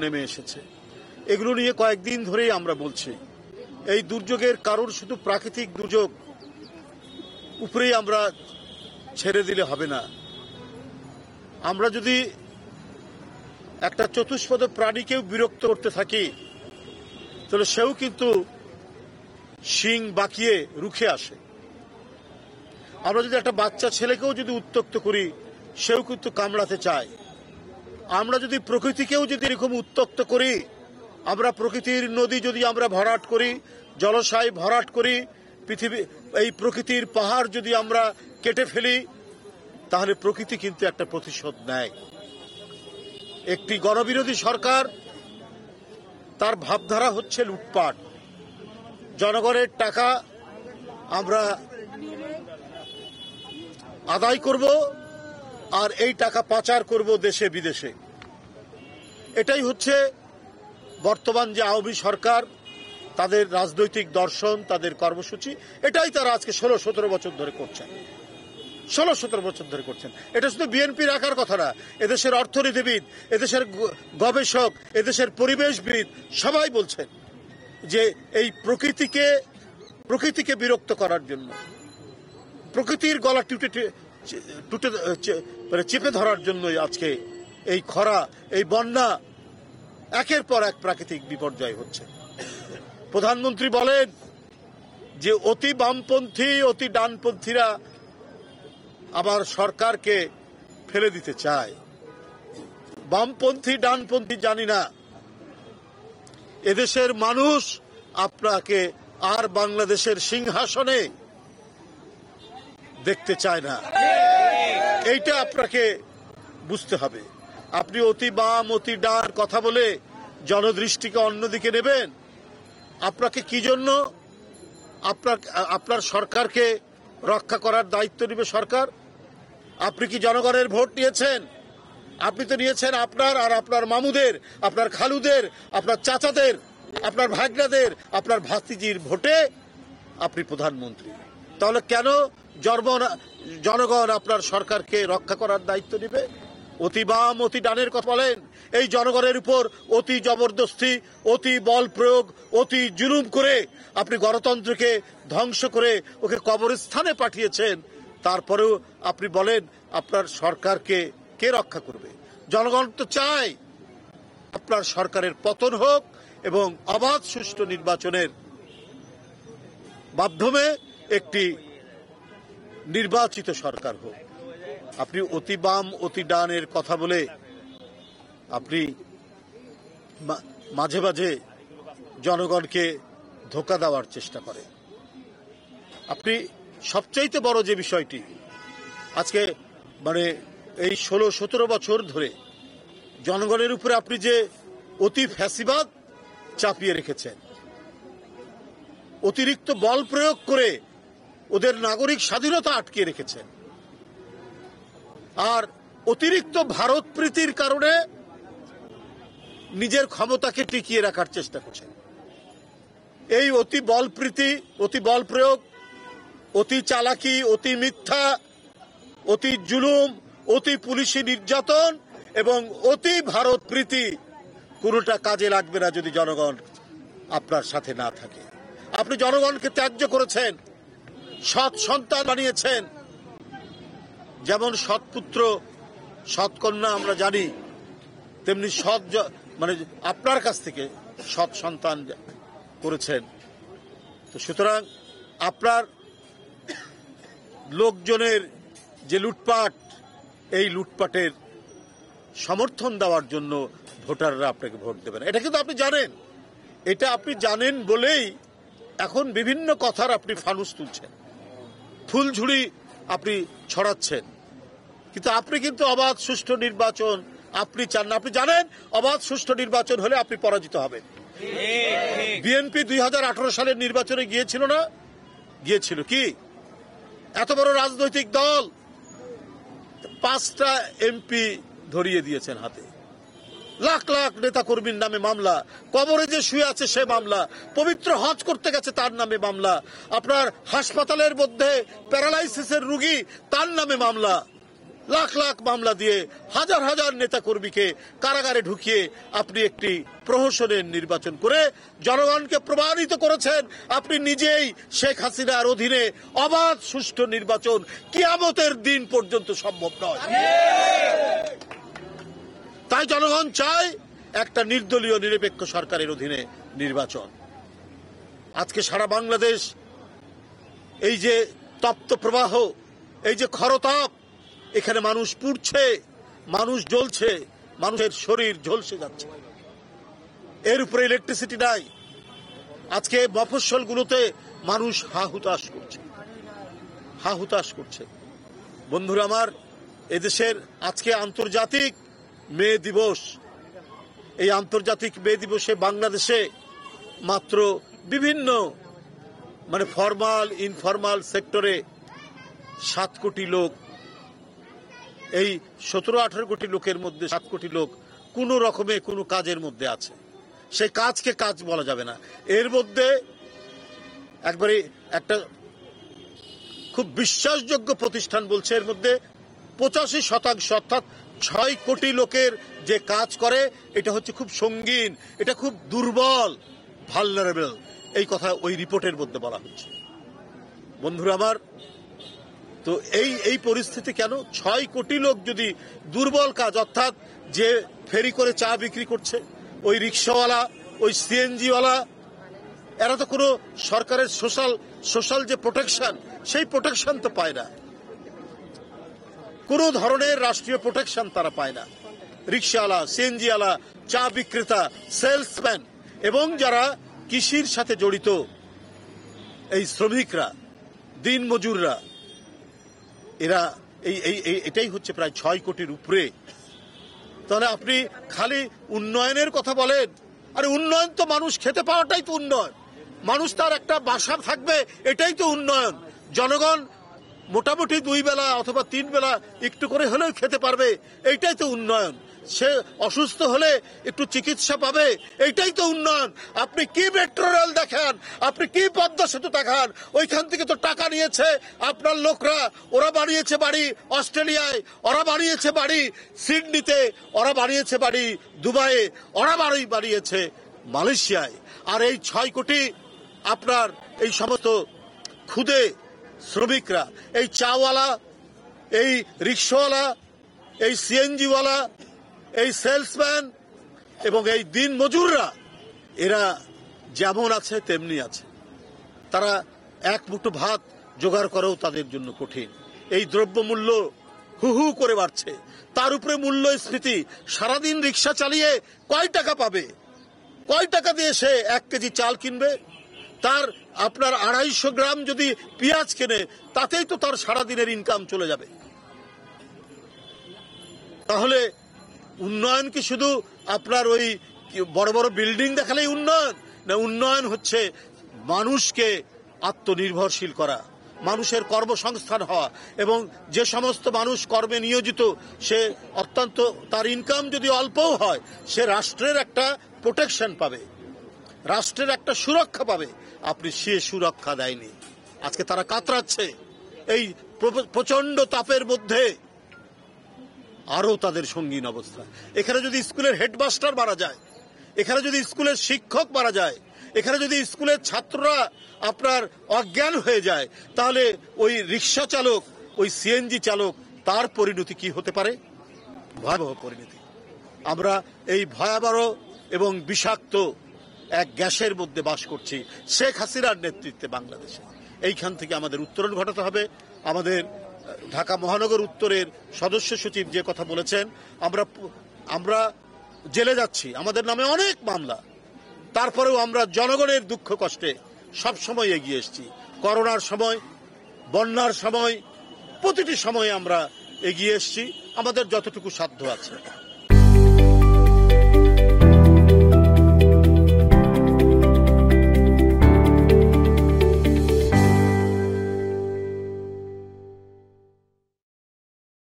নেমে এসেছে। এগুলো নিয়ে কয়েকদিন ধরেই আমরা বলছি, এই দুর্যোগের কারণ শুধু প্রাকৃতিক দুর্যোগ উপরেই আমরা ছেড়ে দিলে হবে না। আমরা যদি একটা চতুষ্পদ প্রাণীকেও বিরক্ত করতে থাকি তাহলে সেও কিন্তু শিং বাঁকিয়ে রুখে আসে। আমরা যদি একটা বাচ্চা ছেলেকেও যদি উত্ত্যক্ত করি সেও কিন্তু কামড়াতে চায়। আমরা যদি প্রকৃতিকেও যদি এরকম উত্ত্যক্ত করি, আমরা প্রকৃতির নদী যদি আমরা ভরাট করি, জলাশয় ভরাট করি, পৃথিবী এই প্রকৃতির পাহাড় যদি আমরা কেটে ফেলি, তাহলে প্রকৃতি কিন্তু একটা প্রতিশোধ নেয়। একটি গণবিরোধী সরকার, তার ভাবধারা হচ্ছে লুটপাট। জনগণের টাকা আমরা আদায় করব আর এই টাকা পাচার করব দেশে বিদেশে। এটাই হচ্ছে বর্তমান যে আওয়ামী সরকার, তাদের রাজনৈতিক দর্শন, তাদের কর্মসূচি। এটাই তারা আজকে 16-17 বছর ধরে করছেন। 16-17 বছর ধরে করছেন। এটা শুধু বিএনপি রাখার কথা না, এদেশের অর্থনীতিবিদ, এদেশের গবেষক, এদেশের পরিবেশবিদ সবাই বলছেন যে এই প্রকৃতিকে বিরক্ত করার জন্য, প্রকৃতির গলা চেপে ধরার জন্যই আজকে এই খরা, এই বন্যা, একের পর এক প্রাকৃতিক বিপর্যয় হচ্ছে। প্রধানমন্ত্রী বলেন যে অতি বামপন্থী, অতি ডানপন্থীরা আবার সরকারকে ফেলে দিতে চায়। বামপন্থী ডানপন্থী জানি না, এদেশের মানুষ আপনাকে আর বাংলাদেশের সিংহাসনে দেখতে চায় না। এইটা আপনাকে বুঝতে হবে। আপনি অতি বাম অতি ডান কথা বলে জনদৃষ্টিকে অন্যদিকে নেবেন। আপনাকে কি জন্য আপনার সরকারকে রক্ষা করার দায়িত্ব নেবে সরকার? আপনি কি জনগণের ভোট নিয়েছেন? আপনি তো নিয়েছেন আপনার আর আপনার মামুদের, আপনার খালুদের, আপনার চাচাদের, আপনার ভাগনাদের, আপনার ভাতিজির ভোটে আপনি প্রধানমন্ত্রী। তাহলে কেন জনগণ আপনার সরকারকে রক্ষা করার দায়িত্ব নেবে? অতি বাম অতি ডানের কথা বলেন, এই জনগণের উপর অতি জবরদস্তি, অতি বল প্রয়োগ, অতি জুলুম করে আপনি গণতন্ত্রকে ধ্বংস করে ওকে কবরস্থানে পাঠিয়েছেন। তারপরেও আপনি বলেন আপনার সরকারকে কে রক্ষা করবে? জনগণ তো চায় আপনার সরকারের পতন হোক এবং অবাধ সুষ্ঠু নির্বাচনের মাধ্যমে একটি নির্বাচিত সরকার হোক। আপনি অতি বাম অতি ডানের কথা বলে আপনি মাঝে মাঝে জনগণকে ধোঁকা দেওয়ার চেষ্টা করেন। আপনি সবচাইতে বড় যে বিষয়টি আজকে এই 16-17 বছর ধরে জনগণের উপরে আপনি যে অতি ফ্যাসিবাদ চাপিয়ে রেখেছেন, অতিরিক্ত বল প্রয়োগ করে ওদের নাগরিক স্বাধীনতা আটকে রেখেছেন, আর অতিরিক্ত ভারত প্রীতির কারণে নিজের ক্ষমতাকে টিকিয়ে রাখার চেষ্টা করছেন। এই অতি বল প্রীতি, অতি বল প্রয়োগ, অতি চালাকি, অতি মিথ্যা, অতি জুলুম, অতি পুলিশি নির্যাতন এবং অতি ভারত প্রীতি কোনোটা কাজে লাগবে না যদি জনগণ আপনার সাথে না থাকে। আপনি জনগণকে ত্যায্য করেছেন, সৎ সন্তান বানিয়েছেন। যেমন সৎ পুত্র সৎ কন্যা আমরা জানি, তেমনি আপনার কাছ থেকে সৎ সন্তান করেছেন। তো সুতরাং আপনার লোকজনের যে লুটপাট, এই লুটপাটের সমর্থন দেওয়ার জন্য ভোটাররা আপনাকে ভোট দেবে না। এটা কিন্তু আপনি জানেন। এটা আপনি জানেন বলেই এখন বিভিন্ন কথার আপনি ফানুস তুলছেন, ফুলঝুড়ি আপনি ছড়াচ্ছেন। কিন্তু আপনি কিন্তু অবাধ সুষ্ঠু নির্বাচন আপনি চান না। আপনি জানেন অবাধ সুষ্ঠু নির্বাচন হলে আপনি পরাজিত হবেন। বিএনপি 2018 সালের নির্বাচনে গিয়েছিল না? গিয়েছিল। কি এত বড় রাজনৈতিক দল 5টা এমপি ধরিয়ে দিয়েছেন হাতে, লাখ লাখ নেতা কর্মীর নামে মামলা, কবরে যে শুয়ে আছে সে মামলা, পবিত্র হজ করতে গেছে তার নামে মামলা, আপনার হাসপাতালের মধ্যে প্যারালাইসিসের রোগী তার নামে মামলা। লাখ লাখ মামলা দিয়ে হাজার হাজার নেতাকর্মীকে কারাগারে ঢুকিয়ে আপনি একটি প্রহসনের নির্বাচন করে জনগণকে প্রমাণিত করেছেন আপনি নিজেই শেখ হাসিনার অধীনে অবাধ সুষ্ঠু নির্বাচন কিয়ামতের দিন পর্যন্ত সম্ভব নয়। তাই জনগণ চায় একটা নির্দলীয় নিরপেক্ষ সরকারের অধীনে নির্বাচন। আজকে সারা বাংলাদেশ এই যে তপ্ত প্রবাহ, এই যে খরতাপ, এখানে মানুষ পুড়ছে, মানুষ জ্বলছে, মানুষের শরীর ঝলসে যাচ্ছে, এর উপরে ইলেকট্রিসিটি নাই। আজকে মফস্বলগুলোতে মানুষ হাহুতাশ করছে। বন্ধুরা আমার, এদেশের আজকে আন্তর্জাতিক মে দিবস। এই আন্তর্জাতিক মে দিবসে বাংলাদেশে মাত্র বিভিন্ন ফরমাল ইনফরমাল সেক্টরে 7 কোটি লোক, এই 17-18 কোটি লোকের মধ্যে 7 কোটি লোক কোন রকমে কোনো কাজের মধ্যে আছে। সেই কাজকে কাজ বলা যাবে না। এর মধ্যে একবারে একটা খুব বিশ্বাসযোগ্য প্রতিষ্ঠান বলছে এর মধ্যে 85% অর্থাৎ 6 কোটি লোকের যে কাজ করে এটা হচ্ছে খুব সঙ্গীন, এটা খুব দুর্বল, ভালনারেবল, এই কথা ওই রিপোর্টের মধ্যে বলা হচ্ছে। বন্ধুরা আমার, তো এই পরিস্থিতি কেন? 6 কোটি লোক যদি দুর্বল কাজ, অর্থাৎ যে ফেরি করে চা বিক্রি করছে, ওই রিক্সাওয়ালা, ওই সিএনজিওয়ালা, এরা তো কোনো সরকারের সোশ্যাল যে প্রোটেকশন, সেই প্রোটেকশন তো পায় না, কোনো ধরনের রাষ্ট্রীয় প্রোটেকশন তারা পায় না। রিক্সাওয়ালা, সিএনজিওয়ালা, চা বিক্রেতা, সেলসম্যান এবং যারা কৃষির সাথে জড়িত এই শ্রমিকরা, দিন মজুররা, এরা এটাই হচ্ছে প্রায় 6 কোটির উপরে। তাহলে আপনি খালি উন্নয়নের কথা বলেন, আরে উন্নয়ন তো মানুষ খেতে পাওয়াটাই তো উন্নয়ন, মানুষ তার একটা বাসা থাকবে, এটাই তো উন্নয়ন। জনগণ মোটামুটি 2 বেলা অথবা 3 বেলা একটু করে হলেও খেতে পারবে, এইটাই তো উন্নয়ন। সে অসুস্থ হলে একটু চিকিৎসা পাবে, এইটাই তো উন্নয়ন। আপনি কি মেট্রো রেল দেখান, আপনি কি পদ্মা সেতু দেখান, ওইখান থেকে তো টাকা নিয়েছে আপনার লোকরা, ওরা বানিয়েছে বাড়ি অস্ট্রেলিয়ায়, ওরা বানিয়েছে বাড়ি সিডনিতে, ওরা বানিয়েছে বাড়ি দুবাইয়ে, ওরা বাড়ি বানিয়েছে মালয়েশিয়ায়। আর এই 6 কোটি আপনার এই সমস্ত ক্ষুদে শ্রমিকরা, এই চাওয়ালা, এই রিক্সাওয়ালা, এই সিএনজিওয়ালা, এই সেলসম্যান এবং এই দিন মজুররা, এরা যেমন আছে তেমনি আছে। তারা এক মুঠো ভাত জোগাড় করেও তাদের জন্য কঠিন। এই দ্রব্যমূল্য হু হু করে বাড়ছে, তার উপরে মূল্যস্ফীতি। সারাদিন রিক্সা চালিয়ে কয় টাকা পাবে? কয় টাকা দিয়ে সে 1 কেজি চাল কিনবে? তার আপনার 250 গ্রাম যদি পেঁয়াজ কেনে, তাতেই তো তার সারাদিনের ইনকাম চলে যাবে। তাহলে উন্নয়ন কি শুধু আপনার ওই বড় বড় বিল্ডিং দেখালেই উন্নয়ন? না, উন্নয়ন হচ্ছে মানুষকে আত্মনির্ভরশীল করা, মানুষের কর্মসংস্থান হওয়া, এবং যে সমস্ত মানুষ কর্মে নিয়োজিত, সে অত্যন্ত তার ইনকাম যদি অল্পও হয়, সে রাষ্ট্রের একটা প্রোটেকশন পাবে, রাষ্ট্রের একটা সুরক্ষা পাবে। আপনি সে সুরক্ষা দেয়নি। আজকে তারা কাতরাচ্ছে এই প্রচন্ড তাপের মধ্যে। আরো তাদের সঙ্গীন অবস্থা। এখানে যদি স্কুলের হেডমাস্টার মারা যায়, এখানে যদি স্কুলের শিক্ষক মারা যায়, এখানে যদি স্কুলের ছাত্ররা আপনার অজ্ঞান হয়ে যায়, তাহলে ওই রিক্সা চালক, ওই সিএনজি চালক, তার পরিণতি কি হতে পারে? ভয়াবহ পরিণতি। আমরা এই ভয়াবহ এবং বিষাক্ত এক গ্যাসের মধ্যে বাস করছি শেখ হাসিনার নেতৃত্বে বাংলাদেশে। এইখান থেকে আমাদের উত্তরণ ঘটাতে হবে। আমাদের ঢাকা মহানগর উত্তরের সদস্য সচিব যে কথা বলেছেন, আমরা জেলে যাচ্ছি, আমাদের নামে অনেক মামলা, তারপরেও আমরা জনগণের দুঃখ কষ্টে সবসময় এগিয়ে এসেছি। করোনার সময়, বন্যার সময়, প্রতিটি সময়ে আমরা এগিয়ে এসেছি আমাদের যতটুকু সাধ্য আছে।